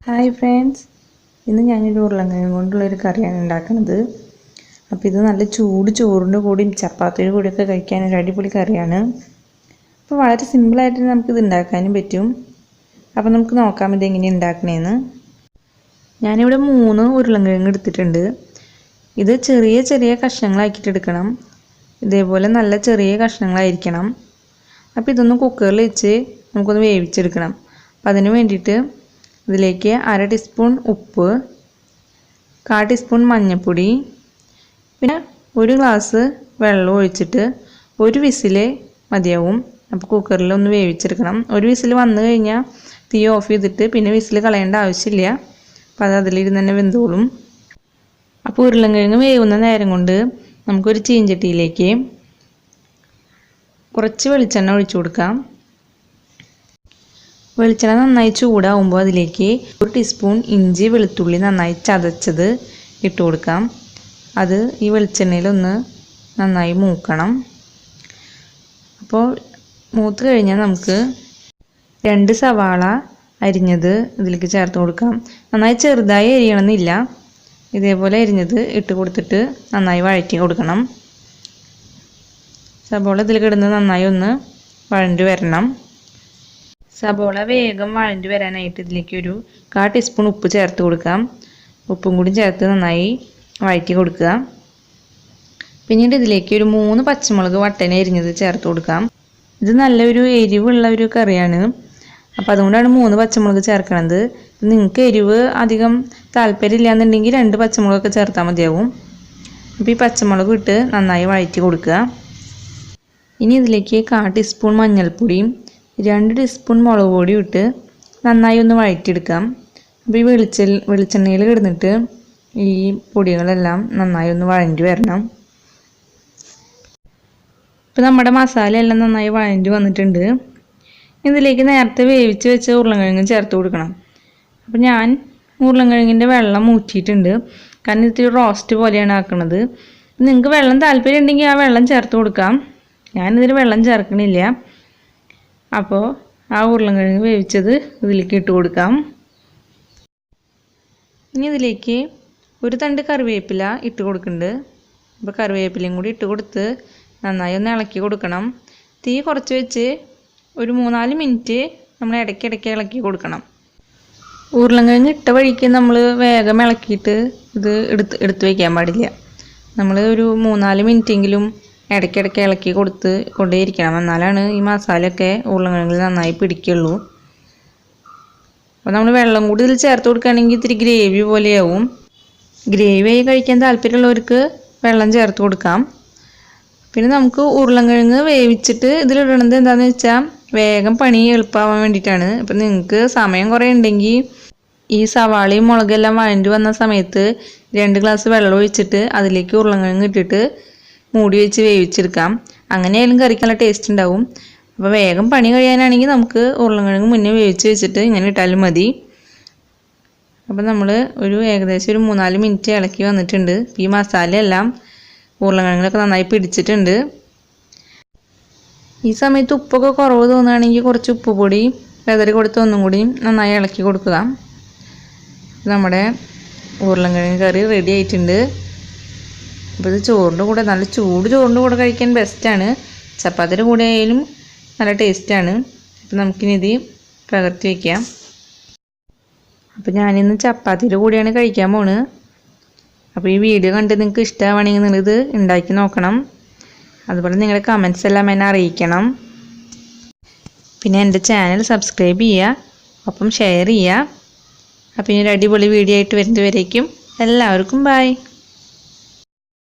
Hi friends, ഇന്ന് ഞാനൊരു ഉരുളക്കിഴങ്ങ് കൊണ്ടുള്ളൊരു കറിയാണ് ഉണ്ടാക്കുന്നത്. അപ്പോൾ ഇത് നല്ല ചൂട് ചോറിൻ്റെ കൂടിയും ചപ്പാത്തിയുടെ കൂടിയൊക്കെ കഴിക്കാൻ ഒരു അടിപൊളി കറിയാണ്. അപ്പോൾ വളരെ സിമ്പിളായിട്ട് നമുക്കിത് ഉണ്ടാക്കാനും പറ്റും. അപ്പോൾ നമുക്ക് നോക്കാം ഇതെങ്ങനെയാണ് ഉണ്ടാക്കണേന്ന്. ഞാനിവിടെ 3 ഉരുളക്കിഴങ്ങ് എടുത്തിട്ടുണ്ട്. ഇത് ചെറിയ ചെറിയ കഷ്ണങ്ങളാക്കിയിട്ട് എടുക്കണം. ഇതേപോലെ നല്ല ചെറിയ കഷ്ണങ്ങളായിരിക്കണം. അപ്പോൾ ഇതൊന്ന് കുക്കറിൽ വെച്ച് നമുക്കൊന്ന് വേവിച്ചെടുക്കണം. അപ്പോൾ അതിന് വേണ്ടിയിട്ട് ഇതിലേക്ക് 1/2 ടീസ്പൂൺ ഉപ്പ്, 1/4 ടീസ്പൂൺ മഞ്ഞൾപ്പൊടി, പിന്നെ 1 ഗ്ലാസ് വെള്ളം ഒഴിച്ചിട്ട് 1 വിസിൽ മതിയാവും. അപ്പോൾ കുക്കറിൽ ഒന്ന് വേവിച്ചെടുക്കണം. 1 വിസിൽ വന്നു കഴിഞ്ഞാൽ തീ ഓഫ് ചെയ്തിട്ട് പിന്നെ വിസിൽ കളയേണ്ട ആവശ്യമില്ല. അപ്പോൾ അത് അതിലിരുന്ന് തന്നെ വെന്തോളും. അപ്പോൾ ഉരുളക്കിഴങ്ങ് വേവുന്ന നേരം കൊണ്ട് നമുക്കൊരു ചീഞ്ചട്ടിയിലേക്ക് കുറച്ച് വെളിച്ചെണ്ണ ഒഴിച്ചു കൊടുക്കാം. വെളിച്ചെണ്ണ നന്നായി ചൂടാവുമ്പോൾ അതിലേക്ക് 1 ടീസ്പൂൺ ഇഞ്ചി വെളുത്തുള്ളി നന്നായി ചതച്ചത് ഇട്ട് കൊടുക്കാം. അത് ഈ വെളിച്ചെണ്ണയിലൊന്ന് നന്നായി മൂക്കണം. അപ്പോൾ മൂത്ത് കഴിഞ്ഞാൽ നമുക്ക് 2 സവാള അരിഞ്ഞത് ഇതിലേക്ക് ചേർത്ത് കൊടുക്കാം. നന്നായി ചെറുതായി അരിയണമെന്നില്ല, ഇതേപോലെ അരിഞ്ഞത് ഇട്ട് കൊടുത്തിട്ട് നന്നായി വഴറ്റി കൊടുക്കണം. സവാള ഇതിൽ കിടന്ന് നന്നായി ഒന്ന് വഴണ്ടി വരണം. സവാള വേഗം വഴണ്ടി വരാനായിട്ട് ഇതിലേക്ക് 1/4 ടീസ്പൂൺ ഉപ്പ് ചേർത്ത് കൊടുക്കാം. ഉപ്പും കൂടി ചേർത്ത് നന്നായി വഴറ്റി കൊടുക്കുക. പിന്നീട് ഇതിലേക്ക് 3 പച്ചമുളക് വട്ടനെ അരിഞ്ഞത് ചേർത്ത് കൊടുക്കാം. ഇത് നല്ലൊരു എരിവുള്ള ഒരു കറിയാണ്. അപ്പോൾ അതുകൊണ്ടാണ് 3 പച്ചമുളക് ചേർക്കണത്. നിങ്ങൾക്ക് എരിവ് അധികം താല്പര്യമില്ല എന്നുണ്ടെങ്കിൽ 2 പച്ചമുളകൊക്കെ ചേർത്താൽ മതിയാവും. അപ്പോൾ ഈ പച്ചമുളക് ഇട്ട് നന്നായി വഴറ്റി കൊടുക്കുക. ഇനി ഇതിലേക്ക് 1/4 ടീസ്പൂൺ മഞ്ഞൾപ്പൊടിയും 2 ടീസ്പൂൺ മുളക് പൊടിയും ഇട്ട് നന്നായി ഒന്ന് വഴറ്റിയെടുക്കാം. അപ്പോൾ ഈ വെളിച്ചെണ്ണയിൽ കിടന്നിട്ട് ഈ പൊടികളെല്ലാം നന്നായി ഒന്ന് വഴണ്ടി വരണം. ഇപ്പോൾ നമ്മുടെ മസാലയെല്ലാം നന്നായി വഴണ്ടി വന്നിട്ടുണ്ട്. ഇതിലേക്ക് നേരത്തെ വേവിച്ച് വെച്ച ഉരുളക്കിഴങ്ങ് ചേർത്ത് കൊടുക്കണം. അപ്പോൾ ഞാൻ ഉരുളക്കിഴങ്ങിൻ്റെ വെള്ളം ഊറ്റിയിട്ടുണ്ട്. കാരണം ഇത്തിരി റോസ്റ്റ് പോലെയാണ് ആക്കുന്നത്. നിങ്ങൾക്ക് വെള്ളം താല്പര്യം ഉണ്ടെങ്കിൽ ആ വെള്ളം ചേർത്ത് കൊടുക്കാം. ഞാനിതിൽ വെള്ളം ചേർക്കണില്ല. അപ്പോൾ ആ ഉരുളക്കിഴങ്ങ് വേവിച്ചത് ഇതിലേക്ക് ഇട്ട് കൊടുക്കാം. ഇനി ഇതിലേക്ക് 1 തണ്ട് കറിവേപ്പില ഇട്ട് കൊടുക്കുന്നുണ്ട്. അപ്പോൾ കറിവേപ്പിലയും കൂടി ഇട്ട് കൊടുത്ത് നന്നായി ഒന്ന് ഇളക്കി കൊടുക്കണം. തീ കുറച്ച് വെച്ച് ഒരു 3-4 മിനിറ്റ് നമ്മൾ ഇടയ്ക്കിടയ്ക്ക് ഇളക്കി കൊടുക്കണം. ഉരുളക്കിഴങ്ങ് ഇട്ട വഴിക്ക് നമ്മൾ വേഗം ഇളക്കിയിട്ട് ഇത് എടുത്ത് വയ്ക്കാൻ പാടില്ല. നമ്മൾ ഒരു 3-4 മിനിറ്റെങ്കിലും ഇടയ്ക്കിടയ്ക്ക് ഇളക്കി കൊണ്ടേയിരിക്കണം. എന്നാലാണ് ഈ മസാലയൊക്കെ ഉരുളക്കിഴങ്ങിൽ നന്നായി പിടിക്കുള്ളൂ. അപ്പോൾ നമ്മൾ വെള്ളം കൂടി ഇതിൽ ചേർത്ത് കൊടുക്കുകയാണെങ്കിൽ ഇത്തിരി ഗ്രേവി പോലെയാവും. ഗ്രേവി ആയി കഴിക്കാൻ താല്പര്യമുള്ളവർക്ക് വെള്ളം ചേർത്ത് കൊടുക്കാം. പിന്നെ നമുക്ക് ഉരുളക്കിഴങ്ങ് വേവിച്ചിട്ട് ഇതിലിടണത് എന്താണെന്ന് വെച്ചാൽ വേഗം പണി എളുപ്പമാവാൻ വേണ്ടിയിട്ടാണ്. അപ്പം നിങ്ങൾക്ക് സമയം കുറേ ഉണ്ടെങ്കിൽ ഈ സവാളയും മുളകെല്ലാം വഴണ്ടി വന്ന സമയത്ത് 2 ഗ്ലാസ് വെള്ളം ഒഴിച്ചിട്ട് അതിലേക്ക് ഉരുളക്കിഴങ്ങ് ഇട്ടിട്ട് മൂടി വെച്ച് വേവിച്ചെടുക്കാം. അങ്ങനെയായാലും കറിക്ക് നല്ല ടേസ്റ്റ് ഉണ്ടാവും. അപ്പോൾ വേഗം പണി കഴിയാനാണെങ്കിൽ നമുക്ക് ഉരുളക്കിഴങ്ങ് മുന്നേ വേവിച്ച് വെച്ചിട്ട് ഇങ്ങനെ ഇട്ടാലും മതി. അപ്പോൾ നമ്മൾ ഏകദേശം ഒരു 3-4 മിനിറ്റ് ഇളക്കി വന്നിട്ടുണ്ട്. ഈ മസാലയെല്ലാം ഉരുളക്കിഴങ്ങിലൊക്കെ നന്നായി പിടിച്ചിട്ടുണ്ട്. ഈ സമയത്ത് ഉപ്പൊക്കെ കുറവ് തോന്നുകയാണെങ്കിൽ കുറച്ച് ഉപ്പ് പൊടി വെതറി കൊടുത്ത് ഒന്നും കൂടി നന്നായി ഇളക്കി കൊടുക്കുക. നമ്മുടെ ഉരുളക്കിഴങ്ങ് കറി റെഡി ആയിട്ടുണ്ട്. അപ്പോൾ ഇത് ചോറിൻ്റെ കൂടെ നല്ല ചൂട് ചോറിൻ്റെ കൂടെ കഴിക്കാൻ ബെസ്റ്റാണ്. ചപ്പാത്തിയുടെ കൂടെ ആയാലും നല്ല ടേസ്റ്റാണ്. അപ്പോൾ നമുക്കിനി ഇത് പകർത്തി വയ്ക്കാം. അപ്പോൾ ഞാനിന്ന് ചപ്പാത്തിയുടെ കൂടെയാണ് കഴിക്കാൻ പോണ്. അപ്പോൾ ഈ വീഡിയോ കണ്ട് നിങ്ങൾക്ക് ഇഷ്ടമാണെങ്കിൽ നിങ്ങളിത് ഉണ്ടാക്കി നോക്കണം. അതുപോലെ നിങ്ങളുടെ കമൻറ്റ്സ് എല്ലാം എന്നെ അറിയിക്കണം. പിന്നെ എൻ്റെ ചാനൽ സബ്സ്ക്രൈബ് ചെയ്യുക, ഒപ്പം ഷെയർ ചെയ്യുക. അപ്പോൾ ഇനി ഒരു അടിപൊളി വീഡിയോ ആയിട്ട് വരുന്നതുവരേക്കും എല്ലാവർക്കും ബൈ.